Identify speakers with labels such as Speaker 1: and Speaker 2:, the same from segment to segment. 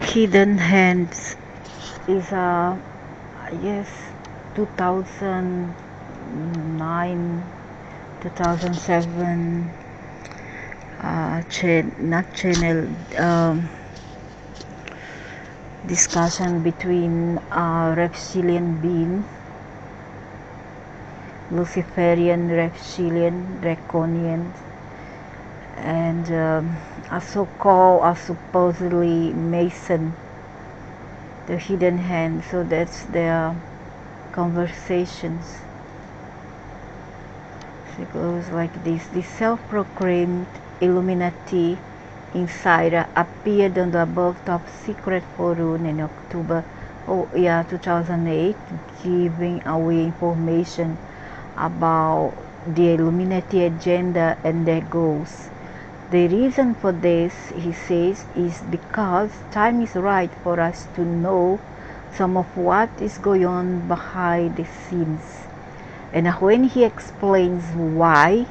Speaker 1: Hidden Hands is a, yes, 2009, 2007 not channel, discussion between reptilian being, luciferian, reptilian, draconian, and a so-called, a supposedly Mason, the hidden hand. So that's their conversations. So it goes like this. The self-proclaimed Illuminati insider appeared on the above top secret forum in October 2008, giving away information about the Illuminati agenda and their goals. The reason for this, he says, is because time is right for us to know some of what is going on behind the scenes. And when he explains why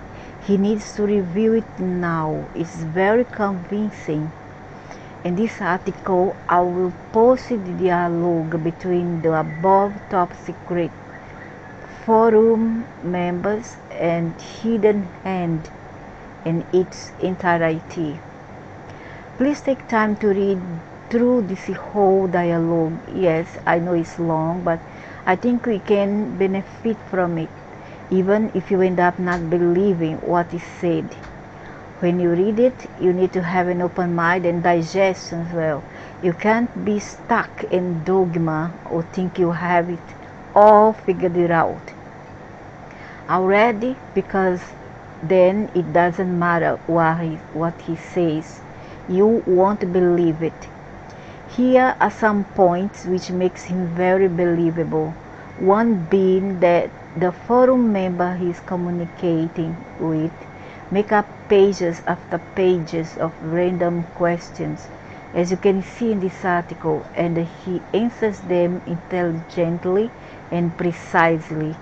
Speaker 1: he needs to review it now, it's very convincing. In this article, I will post the dialogue between the above top secret forum members and Hidden Hand in its entirety. Please take time to read through this whole dialogue. Yes, I know it's long, but I think we can benefit from it, even if you end up not believing what is said. When you read it, you need to have an open mind and digest as well. You can't be stuck in dogma or think you have it all figured out already, because then it doesn't matter what he says. You won't believe it. Here are some points which makes him very believable. One being that the forum member he is communicating with make up pages after pages of random questions, as you can see in this article, and he answers them intelligently and precisely,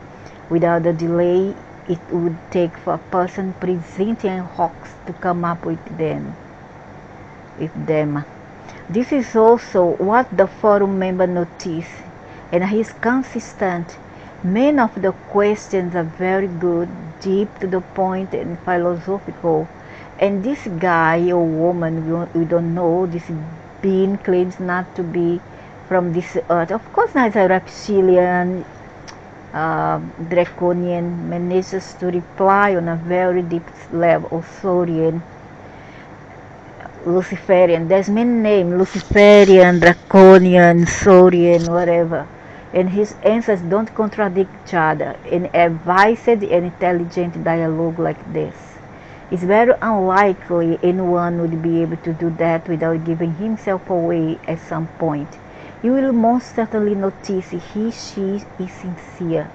Speaker 1: without the delay it would take for a person presenting a hoax to come up with them. This is also what the forum member noticed, and he is consistent. Many of the questions are very good, deep to the point, and philosophical. And this guy or woman, we don't know, this being claims not to be from this earth. Of course, not a reptilian, draconian, manages to reply on a very deep level, Saurian, luciferian. There's many names: luciferian, draconian, Saurian, whatever. And his answers don't contradict each other in a advised and intelligent dialogue like this. It's very unlikely anyone would be able to do that without giving himself away at some point. You will most certainly notice she is sincere.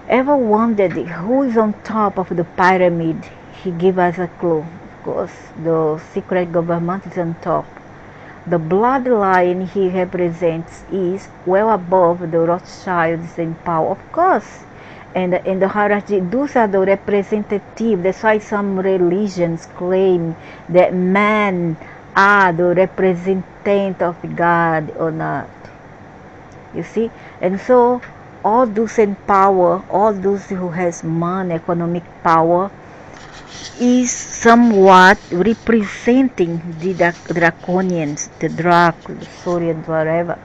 Speaker 1: Ever wondered who is on top of the pyramid? He gave us a clue. Of course, the secret government is on top. The bloodline he represents is well above the Rothschilds in power, of course. And in the hierarchy, those are the representative. That's why some religions claim that men are the representative of God on earth. You see? And so all those in power, all those who has money, economic power, is somewhat representing the draconians, the Saurians, whatever,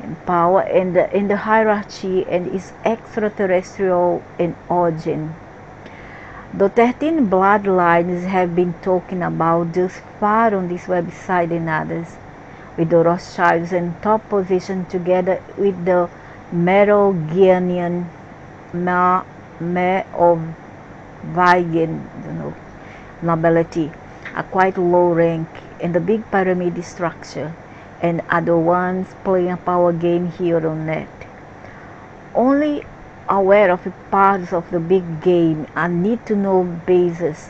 Speaker 1: in power, and in the hierarchy, and is extraterrestrial in origin. The 13 bloodlines have been talking about thus far on this website and others, with the Rothschilds in top position together with the Merovingian, nobility, a quite low rank in the big pyramid structure, and other ones playing a power game here on net. Only aware of parts of the big game and need to know basis.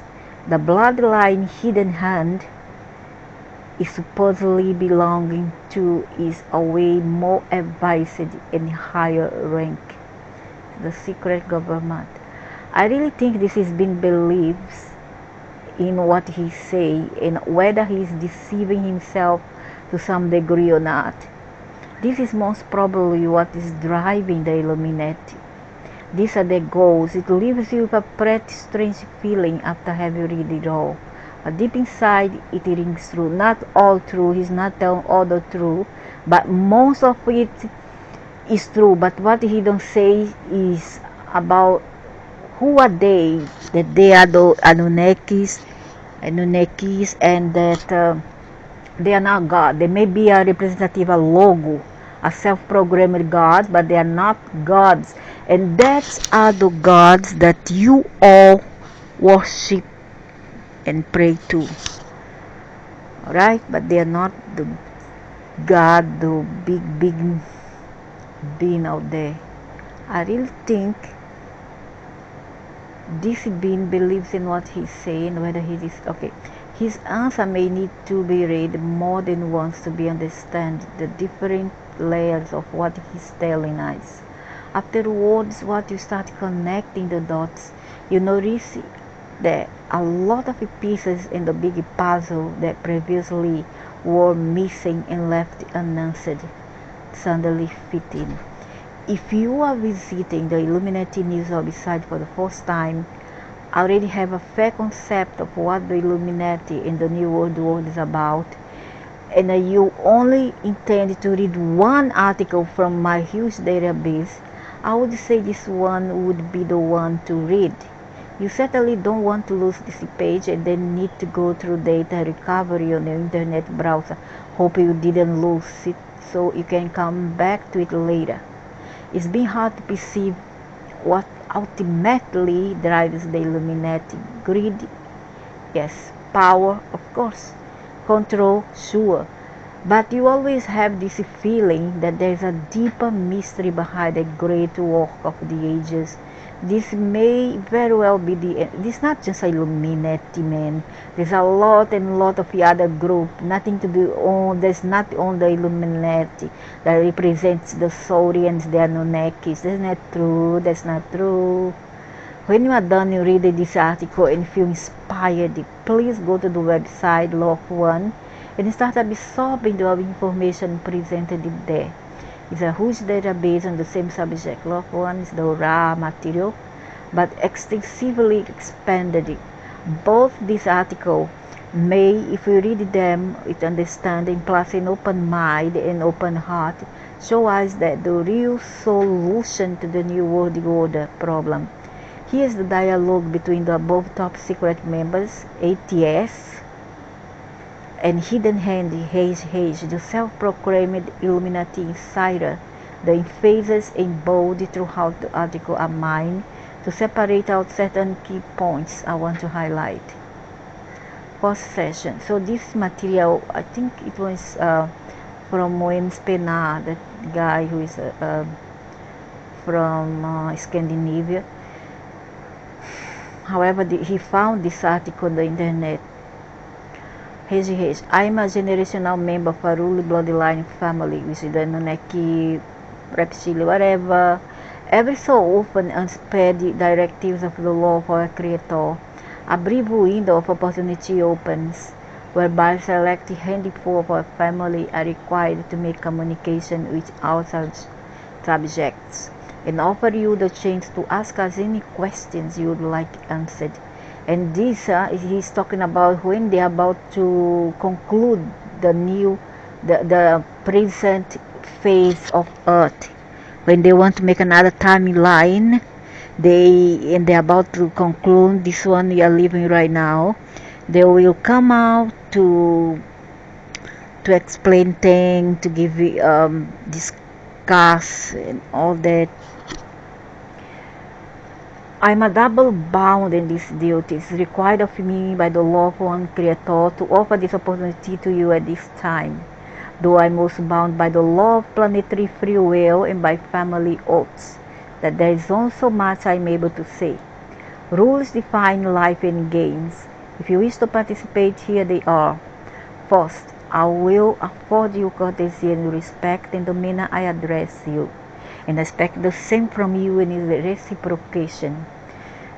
Speaker 1: The bloodline Hidden Hand is supposedly belonging to is a way more advanced and higher rank, the secret government. I really think this is being believes in what he say, and whether he is deceiving himself to some degree or not. This is most probably what is driving the Illuminati. These are their goals. It leaves you with a pretty strange feeling after having read it all. But deep inside, it rings true. Not all true. He's not telling all the truth, but most of it is true. But what he don't say is about who are they? That they are the Anunnakis, and that they are not God. They may be a representative, a logo, a self-programmed God, but they are not gods. And that's are the gods that you all worship and pray to. Alright? But they are not the God, the big being out there. I really think this being believes in what he's saying, whether he is okay. His answer may need to be read more than once to be understand the different layers of what he's telling us. Afterwards, what you start connecting the dots, you notice that a lot of pieces in the big puzzle that previously were missing and left unanswered suddenly fit in. If you are visiting the Illuminati news website for the first time, I already have a fair concept of what the Illuminati in the New World is about, and you only intend to read one article from my huge database, I would say this one would be the one to read. You certainly don't want to lose this page and then need to go through data recovery on your internet browser. Hope you didn't lose it so you can come back to it later. It's been hard to perceive what ultimately drives the Illuminati. Greed, yes. Power, of course. Control, sure. But you always have this feeling that there's a deeper mystery behind the great work of the ages. This may very well be this is not just Illuminati, man. There's a lot and lot of the other group. Nothing to do on, there's not on the Illuminati that represents the Saurians, the Anunnakis. That's not true. That's not true. When you are done reading this article and feel inspired, please go to the website Love One and start absorbing the information presented there. It's a huge database on the same subject. Love One is the raw material, but extensively expanded. Both these articles may, if you read them with understanding plus an open mind and open heart, show us that the real solution to the New World Order problem. Here's the dialogue between the above top secret members, ATS, and Hidden Hand H, the self-proclaimed Illuminati insider. The emphasis in bold throughout the article are mine to separate out certain key points I want to highlight. First session. So this material, I think it was from Wayne Spena, that guy who is from Scandinavia. However, he found this article on the internet. I'm a generational member of a ruling bloodline family, which is the Anunnaki, reptile, whatever. Every so often, unsped directives of the law for a creator, a brief window of opportunity opens, whereby a select handful of a family are required to make communication with outside subjects, and offer you the chance to ask us any questions you would like answered. And this he's talking about when they're about to conclude the present phase of Earth, when they want to make another timeline. They're about to conclude this one we are living right now. They will come out to explain things, to give discuss and all that. I'm a double bound in this duty. It's required of me by the law of one creator to offer this opportunity to you at this time, though I'm also bound by the law of planetary free will and by family oaths, that there is also much I'm able to say. Rules define life and games. If you wish to participate, here they are. First, I will afford you courtesy and respect in the manner I address you, and expect the same from you in reciprocation.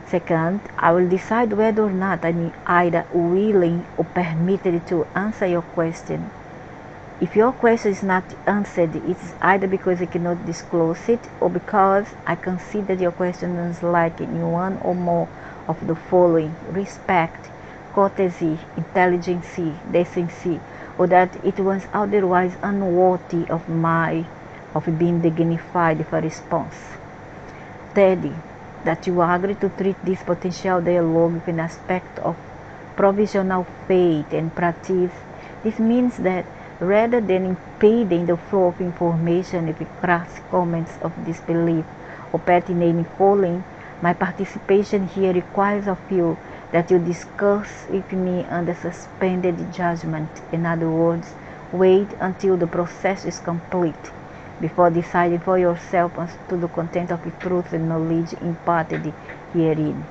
Speaker 1: Second, I will decide whether or not I'm either willing or permitted to answer your question. If your question is not answered, it's either because I cannot disclose it or because I consider your question is lacking in one or more of the following: respect, courtesy, intelligence, decency, or that it was otherwise unworthy of being dignified for response. Thirdly, that you agree to treat this potential dialogue with an aspect of provisional faith and practice. This means that rather than impeding the flow of information with crass comments of disbelief or petty name-calling, my participation here requires of you that you discuss with me under suspended judgment. In other words, wait until the process is complete before deciding for yourself as to the content of the truth and knowledge imparted herein.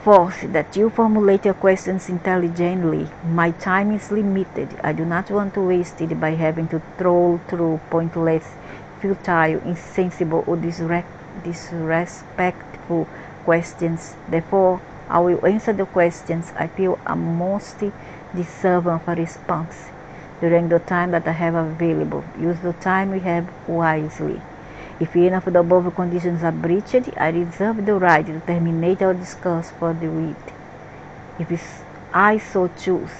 Speaker 1: Fourth, that you formulate your questions intelligently. My time is limited. I do not want to waste it by having to troll through pointless, futile, insensible, or disrespectful questions. Therefore, I will answer the questions I feel are most deserving of a response during the time that I have available. Use the time we have wisely. If any of the above conditions are breached, I reserve the right to terminate our discourse forthwith, if I so choose.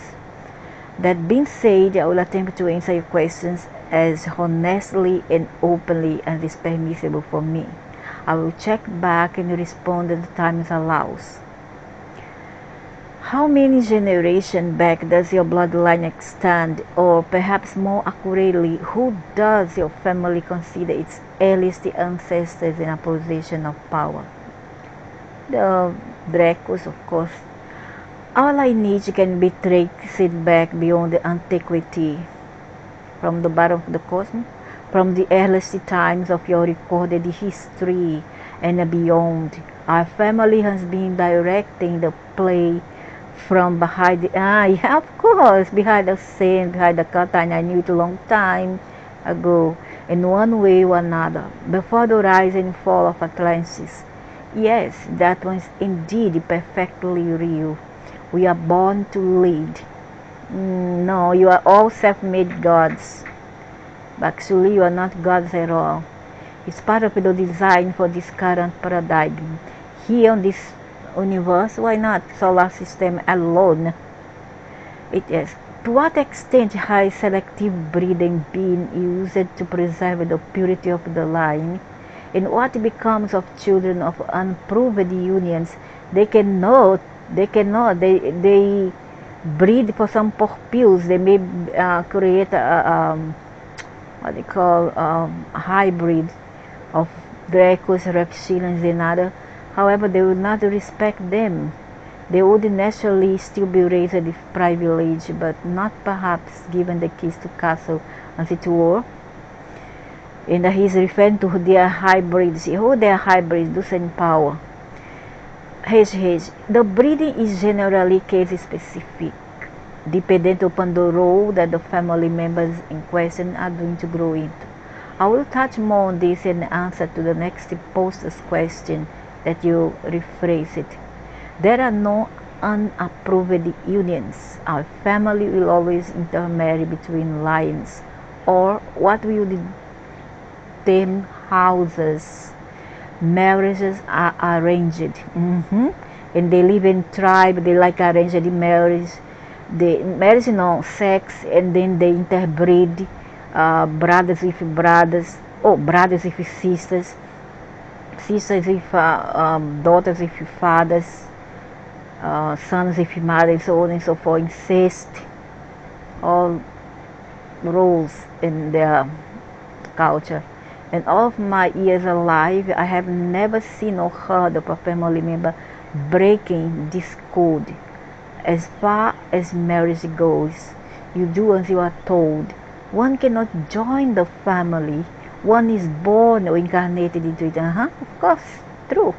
Speaker 1: That being said, I will attempt to answer your questions as honestly and openly as is permissible for me. I will check back and respond as the time allows. How many generations back does your bloodline extend? Or perhaps more accurately, who does your family consider its earliest ancestors in a position of power? The Dracos, of course. Our lineage can be traced back beyond the antiquity, from the bottom of the cosmos, from the earliest times of your recorded history and beyond. Our family has been directing the play from behind of course, behind the scene, behind the curtain. I knew it a long time ago, in one way or another, before the rise and fall of Atlantis. Yes, that was indeed perfectly real. We are born to lead. No, you are all self-made gods. But actually, you are not gods at all. It's part of the design for this current paradigm. Here on this universe, why not solar system alone? It is. To what extent has selective breeding been used to preserve the purity of the line? And what becomes of children of unproved unions? They breed for some purpose. They may create what they call hybrid of Dracos, reptilians, and other. However, they would not respect them. They would naturally still be raised with privilege, but not perhaps given the keys to castle, as it were. And he is referring to their hybrids. Who their hybrids do send power. The breeding is generally case specific, dependent upon the role that the family members in question are going to grow into. I will touch more on this in answer to the next poster's question that you rephrase it. There are no unapproved unions. Our family will always intermarry between lines, or what we would term houses. Marriages are arranged, and they live in tribe. They like arranged marriage. They marry, sex, and then they interbreed, brothers with brothers, brothers with sisters, sisters with daughters with fathers, sons with mothers, so on and so forth. Incest, all roles in their culture. In all of my years alive, I have never seen or heard of a family member breaking this code. As far as marriage goes, you do as you are told. One cannot join the family. One is born or incarnated into it. Of course, true.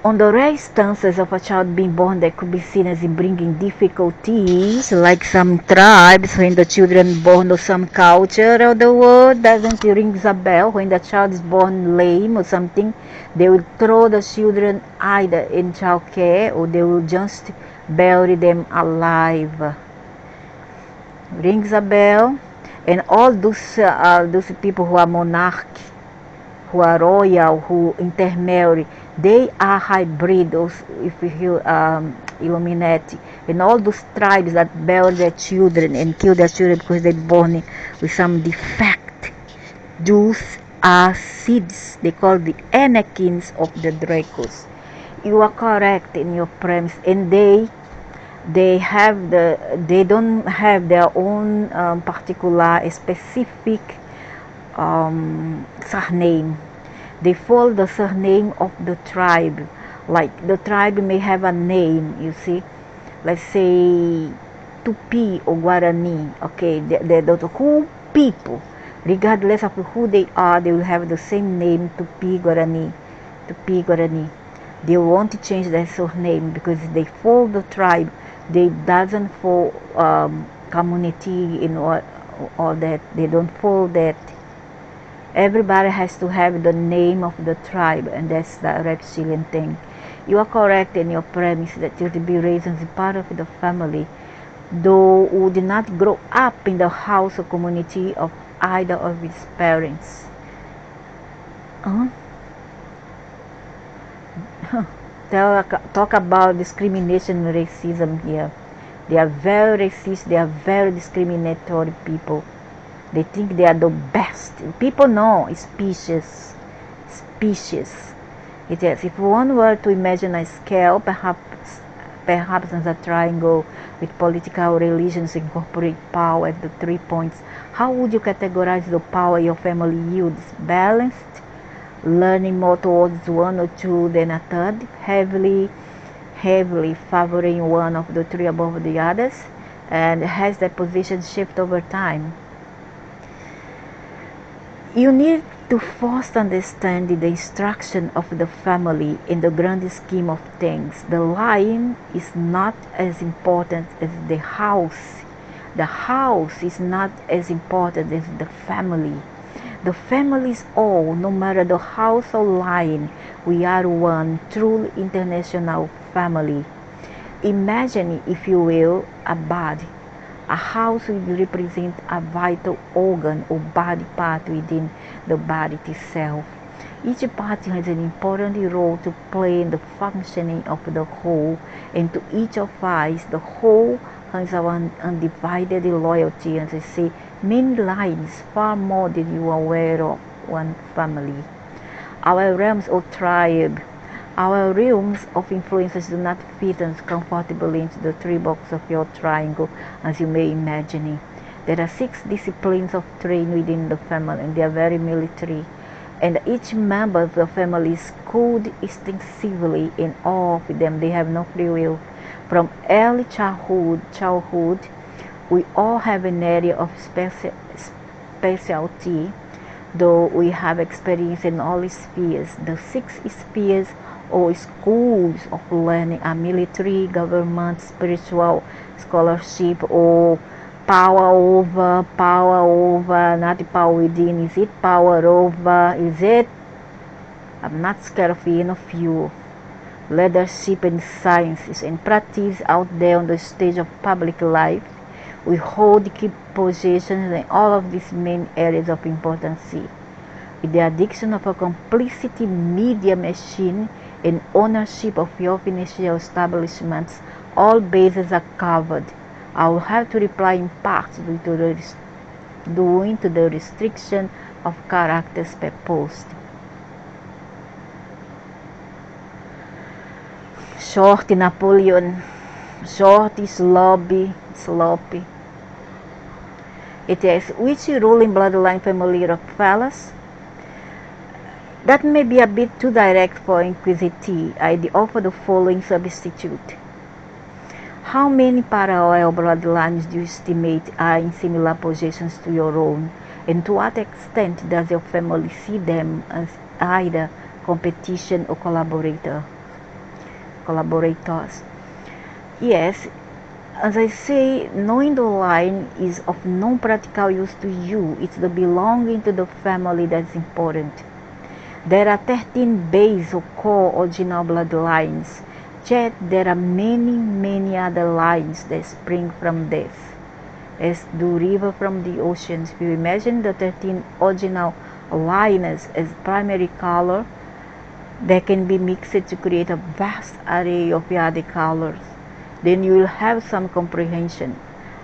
Speaker 1: On the rare instances of a child being born that could be seen as bringing difficulties, like some tribes, when the children born of some culture of the world doesn't ring a bell, when the child is born lame or something, they will throw the children either in child care or they will just bury them alive. Rings a bell. And all those people who are monarch, who are royal, who intermarry, they are hybrid. If you Illuminati, and all those tribes that bear their children and kill their children because they're born with some defect, those are seeds. They call the Anakins of the Dracos. You are correct in your premise, and they don't have their own particular specific surname. They follow the surname of the tribe. Like the tribe may have a name, you see, let's say Tupi or Guarani. Okay, the whole people, regardless of who they are, they will have the same name, Tupi Guarani. Tupi Guarani. They want to change their surname because they follow the tribe. They doesn't follow community in all that. They don't follow that. Everybody has to have the name of the tribe, and that's the reptilian thing. You are correct in your premise that you're to be raised as a part of the family, though who did not grow up in the house or community of either of his parents. Talk about discrimination and racism here. They are very racist, they are very discriminatory people. They think they are the best. People know species. It is. If one were to imagine a scale, perhaps as a triangle with political religions incorporate power at the 3 points, how would you categorize the power your family yields? Balanced, learning more towards one or two than a third, heavily favoring one of the three above the others, and has that position shift over time. You need to first understand the instruction of the family in the grand scheme of things. The line is not as important as the house. The house is not as important as the family. The family is all, no matter the house or line. We are one truly international family. Imagine, if you will, a body. A house will represent a vital organ or body part within the body itself. Each part has an important role to play in the functioning of the whole, and to each of us, the whole has an undivided loyalty, as I say, many lines, far more than you are aware of one family. Our realms or tribe, our realms of influences do not fit as comfortably into the 3 boxes of your triangle as you may imagine. There are 6 disciplines of training within the family, and they are very military. And each member of the family is schooled instinctively in all of them. They have no free will. From early childhood, we all have an area of specialty, though we have experience in all spheres. The 6 spheres or schools of learning are military, government, spiritual, scholarship, or power over, not power within. Is it power over? Is it? I'm not scared of any of you. Leadership and sciences and practice out there on the stage of public life. We hold key positions in all of these main areas of importance. With the addiction of a complicity media machine and ownership of your financial establishments, all bases are covered. I will have to reply in part due to the restriction of characters per post. Short Napoleon. Short is sloppy. It is which ruling bloodline family Rockefellers? That may be a bit too direct for inquisitivity. I'd offer the following substitute. How many parallel bloodlines do you estimate are in similar positions to your own? And to what extent does your family see them as either competition or collaborators? Yes, as I say, knowing the line is of no practical use to you. It's the belonging to the family that's important. There are 13 base or core original bloodlines, yet there are many other lines that spring from this. as the river from the oceans. If you imagine the 13 original lines as primary color, they can be mixed to create a vast array of other colors. Then you will have some comprehension.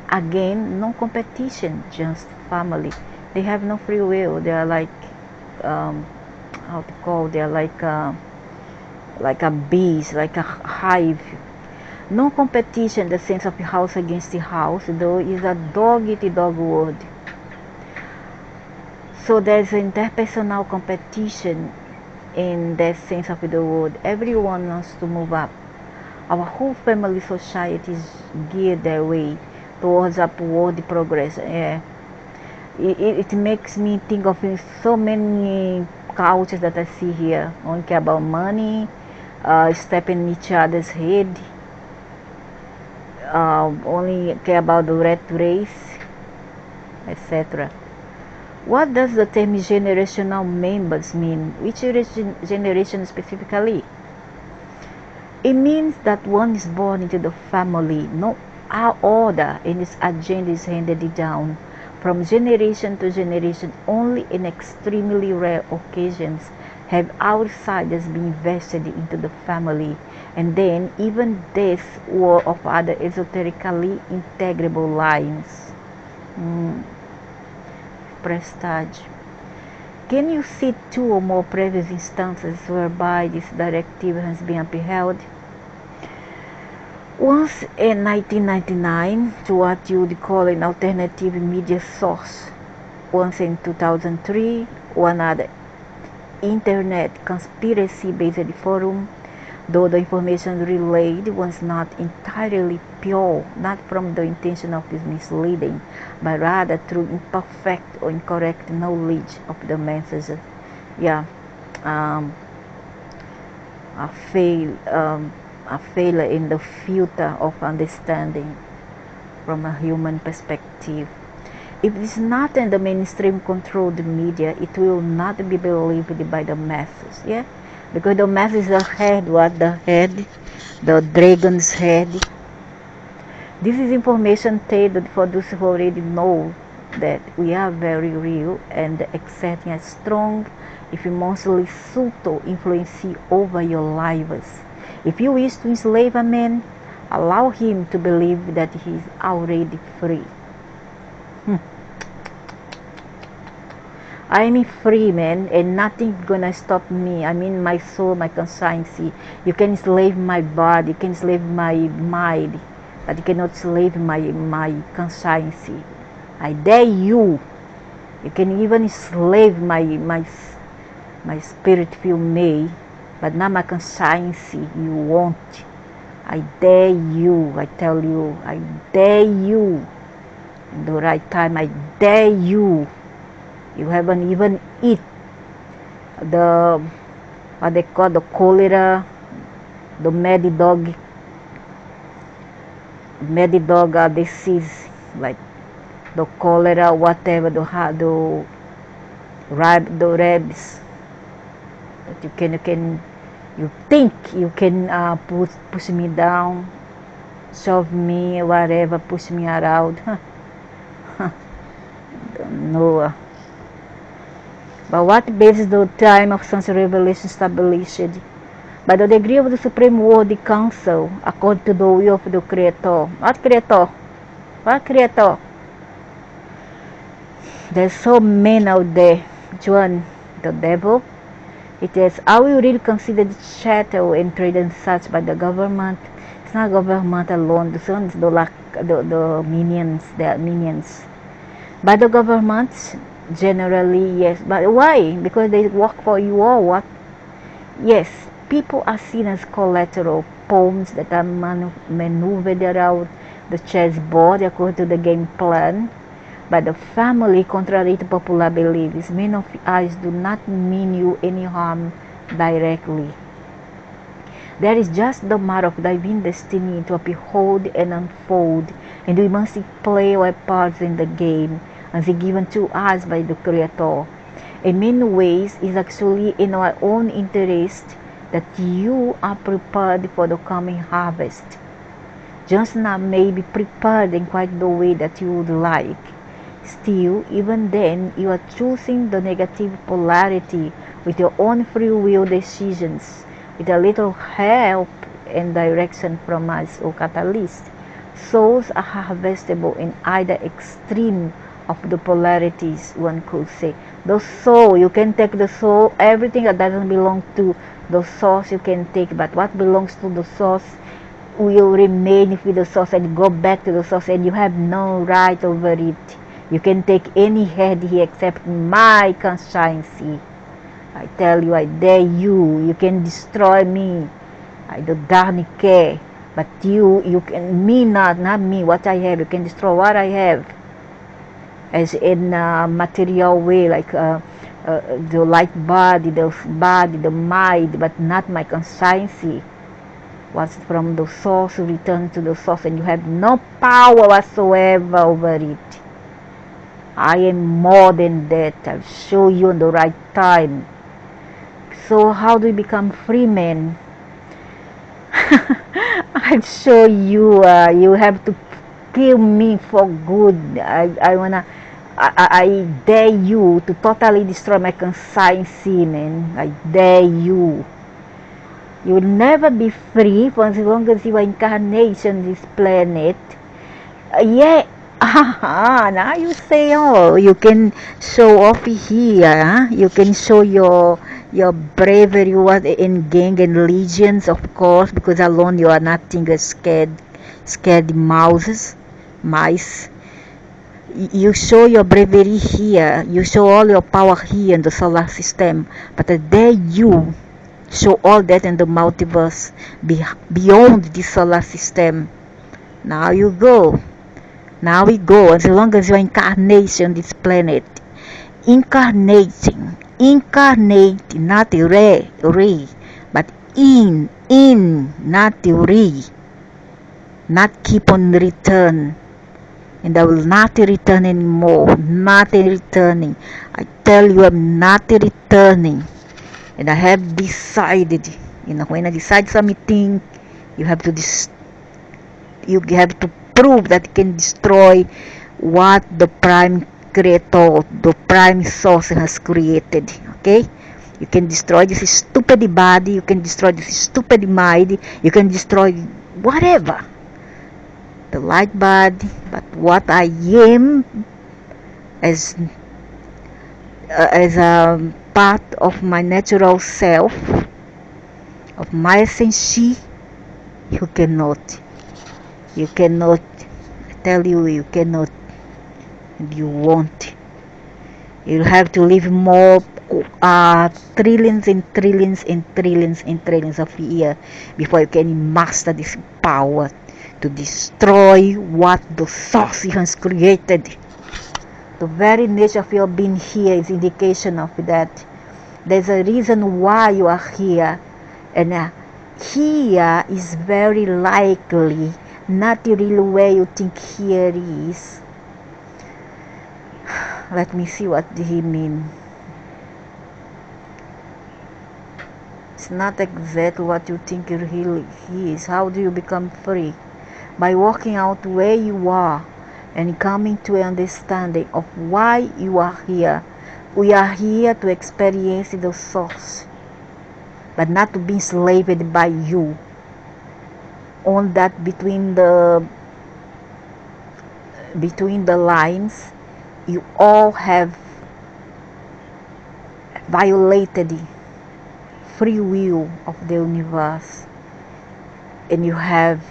Speaker 1: Again, no competition, just family. They have no free will. They are like, how to call? They are like a bees, like a hive. No competition, the sense of house against the house, though is a dog-eat-dog world. So there's interpersonal competition in that sense of the word. Everyone wants to move up. Our whole family society is geared that way towards upward progress. Yeah. It makes me think of so many cultures that I see here. Only care about money, stepping each other's head, only care about the rat race, etc. What does the term generational members mean? Which generation specifically? It means that one is born into the family. No order in its agenda is handed down from generation to generation. Only in extremely rare occasions have outsiders been invested into the family, and then even this were of other esoterically integrable lines. Prestige. Can you see two or more previous instances whereby this directive has been upheld? Once in 1999 to what you would call an alternative media source. Once in 2003, one other internet conspiracy-based forum, though the information relayed was not entirely pure, not from the intention of misleading, but rather through imperfect or incorrect knowledge of the messages. Yeah, a failure in the filter of understanding from a human perspective. If it is not in the mainstream controlled media, it will not be believed by the masses. Yeah, because the masses are head, what the head, the dragon's head. This is information tailored for those who already know that we are very real and exerting a strong, if mostly subtle influence over your lives. If you wish to enslave a man, allow him to believe that he is already free. I am free, man, and nothing gonna stop me. I mean, my soul, my conscience. You can enslave my body, you can enslave my mind, but you cannot slave my conscience. I dare you. You can even enslave my spirit, feel me, but not my conscience. You won't. I dare you. I tell you, I dare you. In the right time, I dare you. You haven't even eat the what they call the cholera, the mad dog disease, like the cholera, whatever, the rabies. That you think you can push me down, shove me, whatever, push me around. Don't know. But what basis the time of such revelation established by the degree of the Supreme World Council, according to the will of the Creator. What Creator? What Creator? There's so many out there. John, the devil. It is, are we really considered chattel and traded such by the government? It's not government alone. The sun is the minions. They are minions. By the government, generally, yes. But why? Because they work for you or what? Yes, people are seen as collateral pawns that are maneuvered around the chessboard according to the game plan. But the family, contrary to popular beliefs, many of us do not mean you any harm directly. There is just the matter of divine destiny to uphold and unfold, and we must play our parts in the game as given to us by the Creator. In many ways, it is actually in our own interest that you are prepared for the coming harvest. just not maybe prepared in quite the way that you would like. Still, even then, you are choosing the negative polarity with your own free will decisions, with a little help and direction from us or catalyst. Souls are harvestable in either extreme of the polarities, one could say. The soul, you can take the soul, everything that doesn't belong to the source you can take, but what belongs to the source will remain with the source and go back to the source, and you have no right over it. You can take any head here except my conscience. I tell you, I dare you. You can destroy me. I don't darn care. But you can, me not me, what I have. You can destroy what I have. As in a material way, like the light body, the mind, but not my conscience. Was from the source, return to the source, and you have no power whatsoever over it. I am more than that. I'll show you in the right time. So how do you become free man? I'll show you. You have to kill me for good. I dare you to totally destroy my conscience, man. I dare you. You will never be free for as long as you are incarnation on this planet. Now you say, oh, you can show off here. You can show your bravery in gang and legions, of course, because alone you are nothing but scared mice. You show your bravery here. You show all your power here in the solar system. But there you show all that in the multiverse beyond the solar system. Now you go. Now we go. As long as you're incarnation on this planet, incarnate, not re, but not not keep on return. And I will not return anymore. Not returning. I tell you, I'm not returning. And I have decided, when I decide something, you have to prove that you can destroy what the prime creator, the prime source has created. Okay? You can destroy this stupid body, you can destroy this stupid mind, you can destroy whatever. The light body, but what I am as a part of my natural self, of my essence, you cannot, I tell you, you cannot, and you won't. You'll have to live more trillions and trillions and trillions and trillions of years before you can master this power to destroy what the source has created. The very nature of your being here is indication of that. There's a reason why you are here, and here is very likely not really where you think here is. Let me see what he mean. It's not exactly what you think it really is. How do you become free? By working out where you are and coming to an understanding of why you are here. We are here to experience the source, but not to be enslaved by you. On that between the lines, you all have violated the free will of the universe, and you have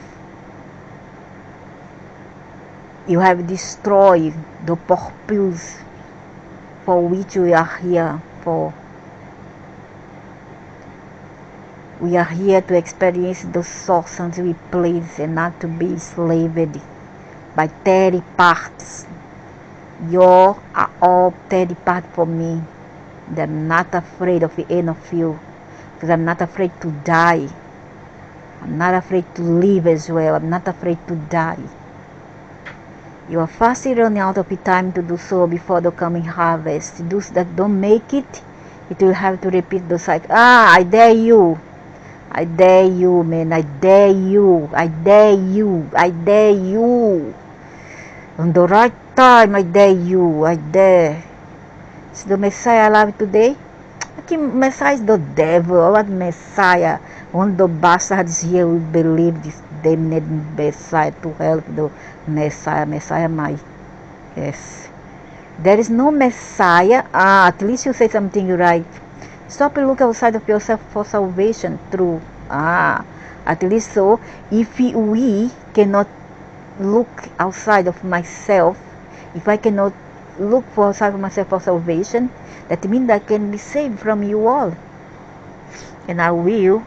Speaker 1: destroyed the purpose for which we are here for. We are here to experience the source as we please, and not to be enslaved by 30 parts. You are all 30 parts for me. And I'm not afraid of the end of you, because I'm not afraid to die. I'm not afraid to live as well. I'm not afraid to die. You are fast running out of time to do so before the coming harvest. Those that don't make it, it will have to repeat the cycle. I dare you. I dare you, man. I dare you. I dare you. I dare you. On the right time, I dare you. I dare. Is the Messiah alive today? Que Messiah is the devil. What Messiah? One of the bastards here will believe this damned Messiah to help the Messiah. Messiah might. Yes. There is no Messiah. At least you say something right. Stop and look outside of yourself for salvation. True. At least so. If we cannot look outside of myself, if I cannot look for outside of myself for salvation, that means I can be saved from you all. And I will.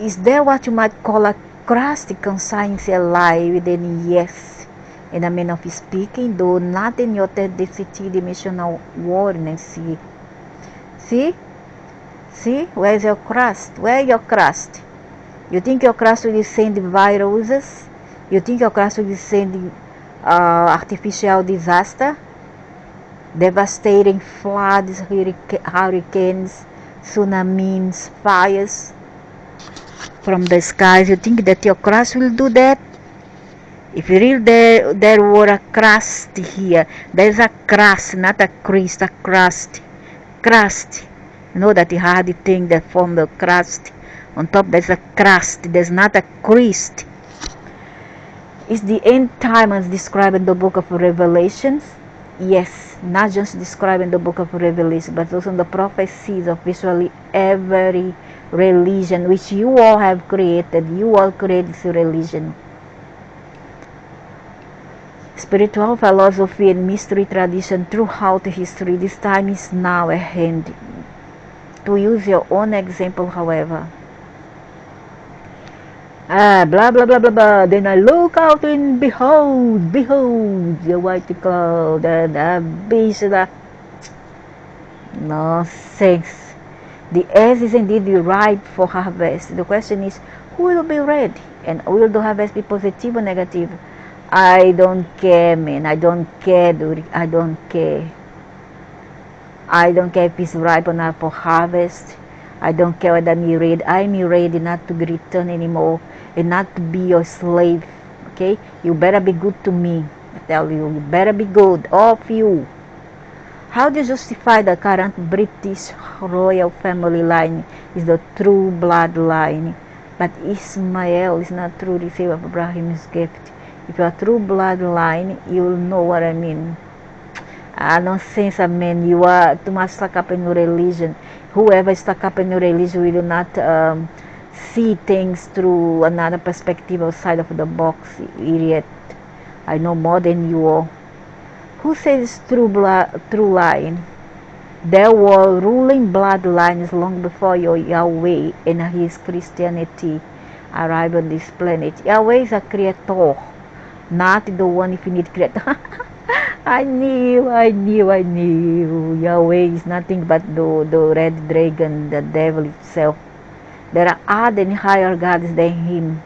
Speaker 1: Is there what you might call a Christ conscience alive? Then yes. In a manner of speaking, though not in your density dimensional awareness. See? Where's your Christ? Where your Christ? You think your Christ will send viruses? You think your Christ will send artificial disaster? Devastating floods, hurricanes, tsunamis, fires from the skies. You think that your Christ will do that? If really there were a crust here, there's a crust, not a Christ, a crust. Crust. You know that hard thing that form the crust. On top there's a crust, there's not a Christ. Is the end time as described in the book of Revelations? Yes, not just described in the book of Revelation, but also in the prophecies of virtually every religion which you all have created. You all created this religion. Spiritual philosophy and mystery tradition throughout history. This time is now at hand. To use your own example, however. Blah blah blah blah blah. Then I look out and behold, the white cloud, the beast, nonsense. The earth is indeed ripe for harvest. The question is, who will be ready? And will the harvest be positive or negative? I don't care, man. I don't care, dude. I don't care. I don't care if it's ripe or not for harvest. I don't care whether I'm ready. I'm ready not to be returned anymore and not to be your slave. Okay? You better be good to me. I tell you, you better be good. All of you. How do you justify the current British royal family line is the true bloodline? But Ismael is not true receiver of Abraham's gift. If you are true bloodline, you will know what I mean. Nonsense, man. You are too much stuck up in your religion. Whoever is stuck up in your religion will not see things through another perspective outside of the box, idiot. I know more than you all. Who says true line? There were ruling bloodlines long before your Yahweh and his Christianity arrived on this planet. Yahweh is a creator, not the one infinite creator. I knew. Yahweh is nothing but the red dragon, the devil itself. There are other and higher gods than him.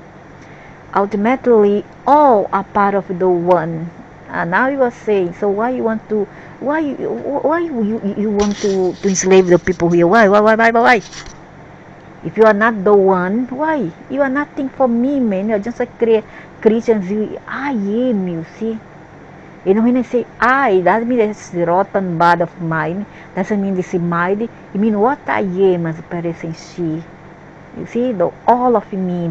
Speaker 1: Ultimately, all are part of the one. And now you are saying, so why you want to enslave the people here? Why? If you are not the one, why? You are nothing for me, man. You are just a Christian. I am, you see. You know, when I say I, that means it's the rotten bud of mine. Doesn't mean this is mine. It means what I am as a person, she. You see, the all of me.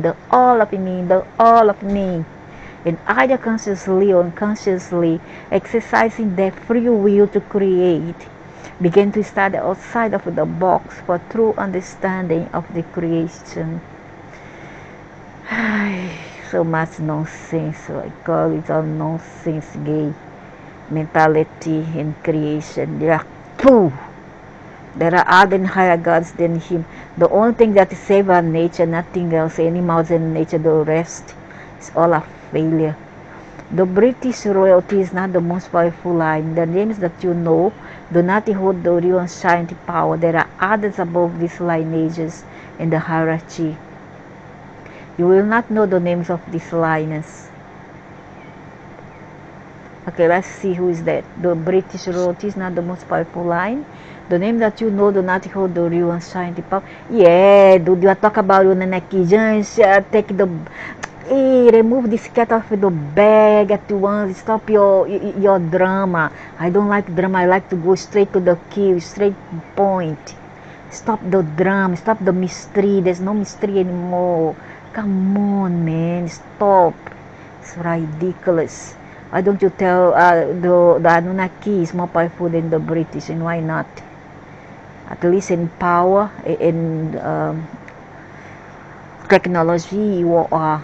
Speaker 1: And either consciously or unconsciously exercising their free will to create, begin to study outside of the box for true understanding of the creation. So much nonsense. I call it all nonsense, gay mentality and creation. There are other and higher gods than him. The only thing that saves our nature, nothing else, animals and nature, the rest is all a failure. The British royalty is not the most powerful line. The names that you know do not hold the real and shining power. There are others above these lineages in the hierarchy. You will not know the names of these lines. Okay, let's see who is that. The British wrote is not the most powerful line. The name that you know do not hold the real and shine the power. Yeah, dude, you are talking about you Nanaki. Just take the remove this cat off the bag at once. Stop your drama. I don't like drama. I like to go straight to the kill, straight point. Stop the drama. Stop the mystery. There's no mystery anymore. Come on, man. Stop. It's ridiculous. Why don't you tell the Anunnaki is more powerful than the British, and why not? At least in power, in technology, you are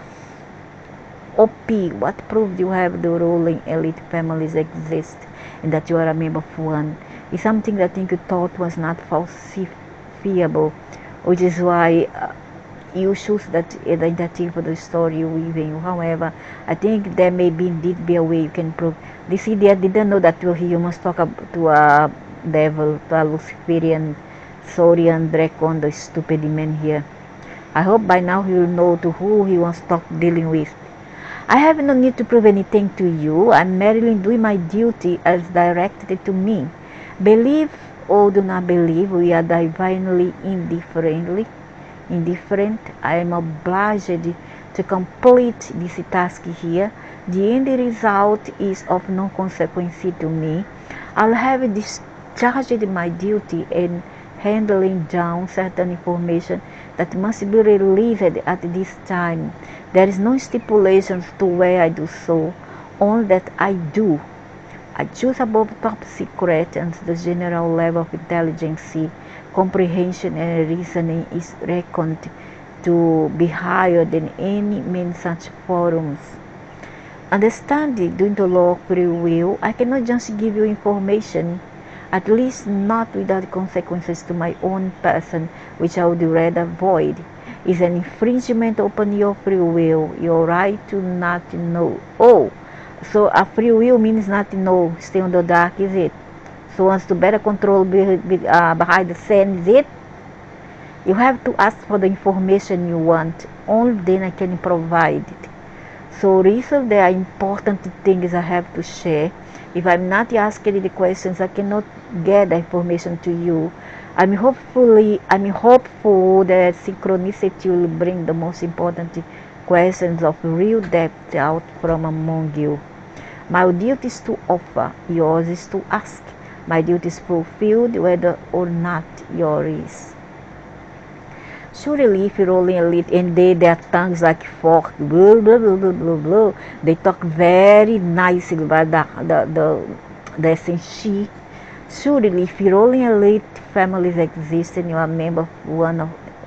Speaker 1: OP. What proof do you have the ruling elite families exist and that you are a member of one? It's something that I think you thought was not falsifiable, which is why you choose that identity for the story you're weaving. However, I think there may be indeed be a way you can prove. This idiot didn't know that you must talk to a devil, to a luciferian, saurian, dracon, the stupid man here. I hope by now he will know to who he wants to stop dealing with. I have no need to prove anything to you. I'm merely doing my duty as directed to me. Believe or do not believe, we are divinely indifferent. I am obliged to complete this task here. The end result is of no consequence to me. I'll have discharged my duty in handling down certain information that must be released at this time. There is no stipulation to where I do so, only that I do. I choose above top secret and the general level of intelligence, comprehension and reasoning is reckoned to be higher than any in such forums. Understanding, doing the law of free will, I cannot just give you information, at least not without consequences to my own person, which I would rather avoid. Is an infringement upon your free will, your right to not know. Oh, so a free will means not to know, stay in the dark, is it? So wants to better control behind the scene, is it? You have to ask for the information you want, only then I can provide it. So research, there are important things I have to share. If I'm not asking the questions, I cannot get the information to you. I'm hopeful that synchronicity will bring the most important questions of real depth out from among you. My duty is to offer, yours is to ask. My duty is fulfilled whether or not yours is. Surely if you're rolling elite and their tongues like fork, blah, blah, blah, blah, blah, blah. They talk very nicely about the she. Surely if you're rolling elite families exist and you are a member of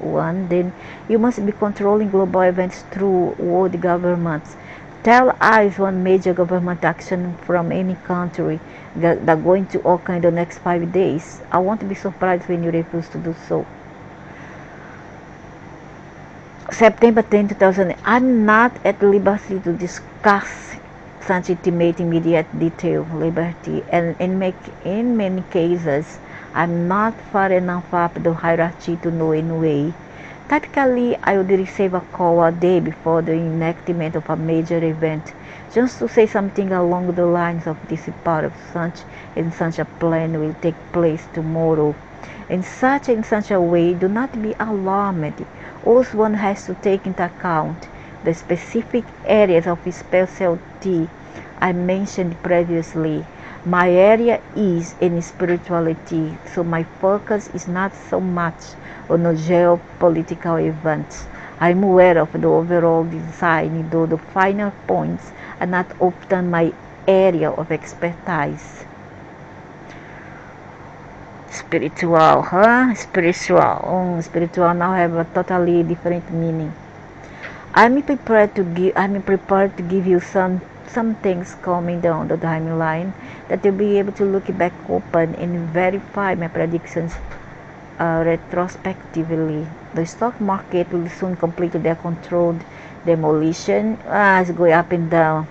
Speaker 1: one, then you must be controlling global events through world governments. Tell us one major government action from any country that going to occur in the next 5 days. I won't be surprised when you refuse to do so. September 10, 2000. I'm not at liberty to discuss such intimate immediate detail, liberty, and in many cases, I'm not far enough up the hierarchy to know anyway. Typically, I would receive a call a day before the enactment of a major event, just to say something along the lines of this part of such and such a plan will take place tomorrow. In such a way, do not be alarmed. Also, one has to take into account the specific areas of specialty I mentioned previously. My area is in spirituality, so my focus is not so much on the geopolitical events. I'm aware of the overall design, though the final points are not often my area of expertise. Spiritual, huh? Spiritual now have a totally different meaning. I'm prepared to give you some things coming down the timeline that you'll be able to look back open and verify my predictions retrospectively. The stock market will soon complete their controlled demolition. It's going up and down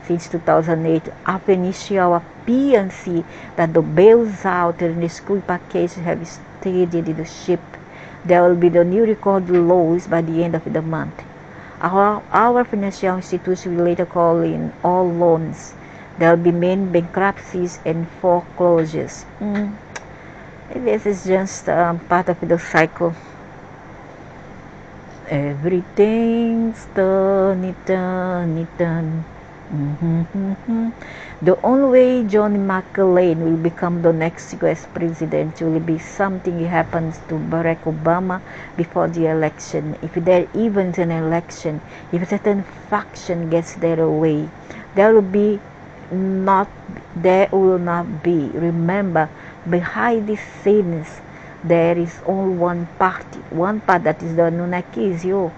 Speaker 1: since 2008. Up initial PNC that the bails out and the school package have steadied the ship. There will be the new record lows by the end of the month. Our financial institution will later call in all loans There will be many bankruptcies and foreclosures. This is just part of the cycle. Everything's turn. The only way John McCain will become the next US president will be something happens to Barack Obama before the election. If there even is an election, if a certain faction gets their way, there will not be. Remember, behind the scenes, there is only one party that is the Anunnakis, you.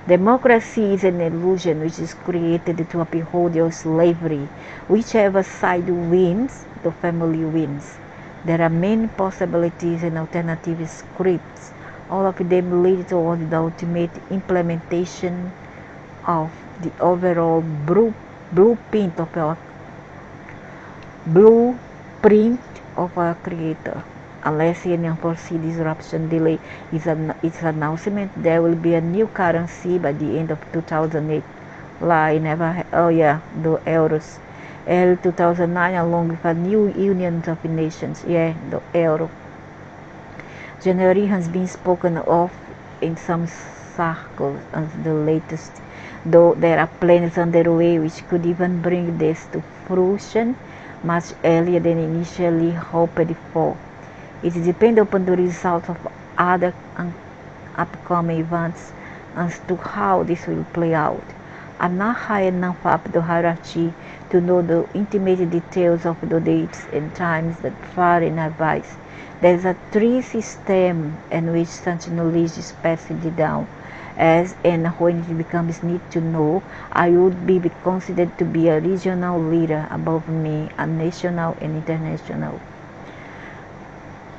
Speaker 1: Democracy is an illusion which is created to uphold your slavery. Whichever side wins, the family wins. There are many possibilities and alternative scripts. All of them lead toward the ultimate implementation of the overall blueprint of our Creator. Unless any unforeseen disruption delay its announcement, there will be a new currency by the end of 2008. The euros. Early 2009, along with a new union of nations. The euro. January has been spoken of in some circles as the latest, though there are plans underway which could even bring this to fruition much earlier than initially hoped for. It depends upon the results of other upcoming events as to how this will play out. I'm not high enough up the hierarchy to know the intimate details of the dates and times that far in advance. There is a tree system in which such knowledge is passed down. As and when it becomes need to know, I would be considered to be a regional leader above me, a national and international.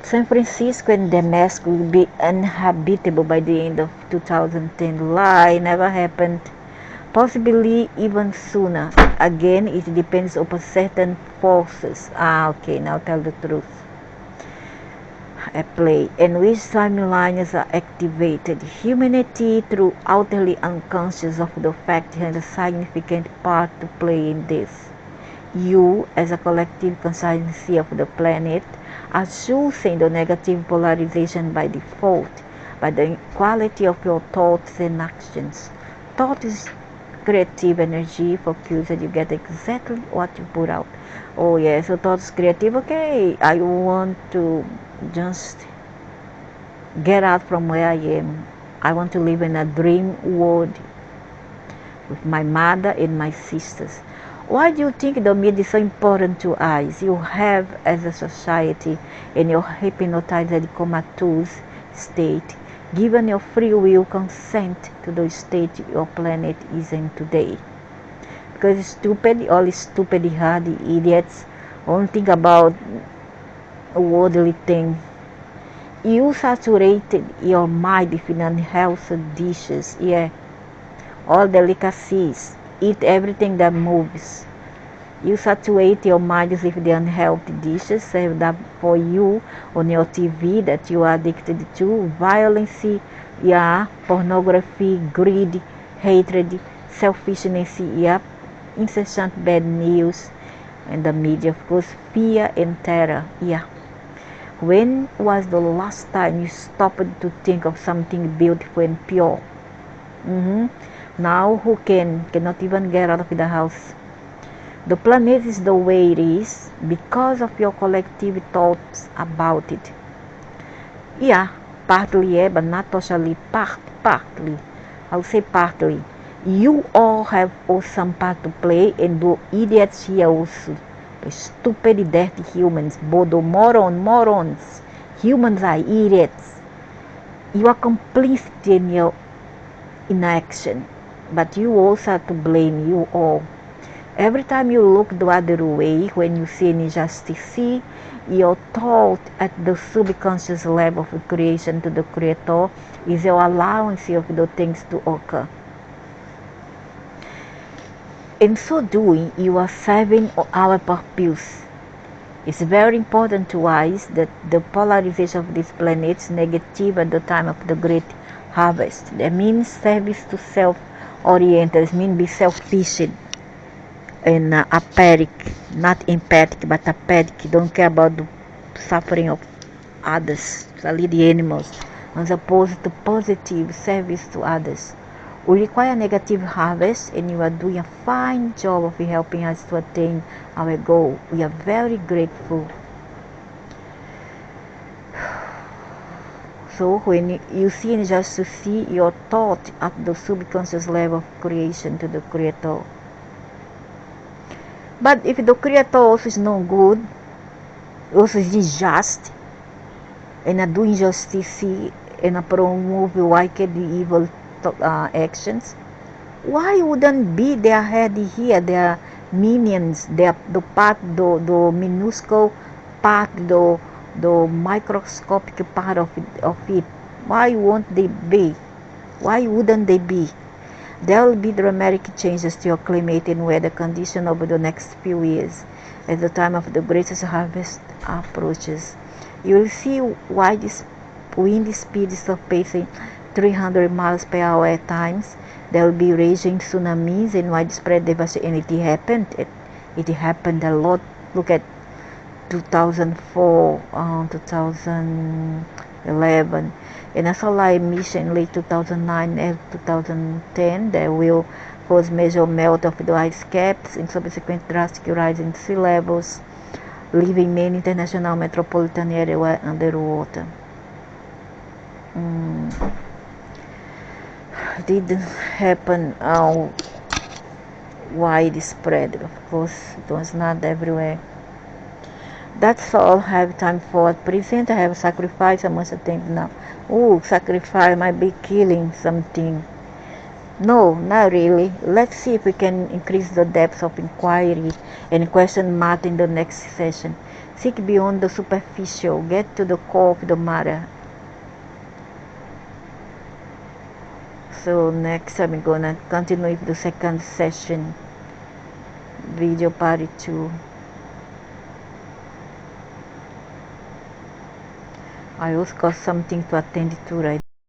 Speaker 1: San Francisco and Damascus will be uninhabitable by the end of 2010. Never happened. Possibly even sooner. Again, it depends upon certain forces. Now tell the truth. At play, in which timelines are activated. Humanity, through utterly unconscious of the fact, has a significant part to play in this. You, as a collective consciousness of the planet, are choosing the negative polarization by default, by the quality of your thoughts and actions. Thought is creative energy, focus, and you get exactly what you put out. So thought is creative. Okay, I want to just get out from where I am. I want to live in a dream world with my mother and my sisters. Why do you think the media is so important to us? You have, as a society, in your hypnotized comatose state, given your free will consent to the state your planet is in today. Because all stupid, hardy idiots only think about a worldly thing. You saturated your mind with unhealthy dishes, all delicacies. Eat everything that moves. You saturate your mind with the unhealthy dishes served up for you on your TV that you are addicted to. Violence, pornography, greed, hatred, selfishness, incessant bad news, and the media, of course, fear and terror, When was the last time you stopped to think of something beautiful and pure? Now who cannot even get out of the house? The planet is the way it is because of your collective thoughts about it. Partly, but not totally. Partly. I'll say partly. You all have some part to play, and the idiots here also. The stupid, dirty humans, morons. Humans are idiots. You are complicit in your inaction. But you also have to blame, you all. Every time you look the other way, when you see an injustice, your thought at the subconscious level of creation to the Creator is your allowance of the things to occur. In so doing, you are serving our purpose. It's very important to us that the polarization of this planet is negative at the time of the great harvest. That means service to self-oriented, means be selfish. and apathic, not empathic, but apathic, don't care about the suffering of others, especially the animals, as opposed to positive service to others. We require negative harvest, and you are doing a fine job of helping us to attain our goal. We are very grateful. So when you sin, just to see your thought at the subconscious level of creation to the Creator. But if the Creator also is no good, also is unjust, and do injustice and promote wicked evil actions, why wouldn't be their head here, their minions, the part, the minuscule part, the microscopic part of it? Why won't they be? Why wouldn't they be? There will be dramatic changes to your climate and weather condition over the next few years as the time of the greatest harvest approaches. You will see why this wind speed is surpassing 300 miles per hour at times. There will be raging tsunamis and widespread devastation. And it happened. It happened a lot. Look at 2004, 2011. And a solar emission in late 2009 and 2010 that will cause major melt of the ice caps and subsequent drastic rise in sea levels, leaving many international metropolitan areas underwater. Didn't happen widespread. Of course, it was not everywhere. That's all I have time for at present. I have sacrificed. I must think now. Oh, sacrifice might be killing something. No, not really. Let's see if we can increase the depth of inquiry and question matter in the next session. Seek beyond the superficial. Get to the core of the matter. So next I'm gonna continue with the second session. Video part 2. I also got something to attend to right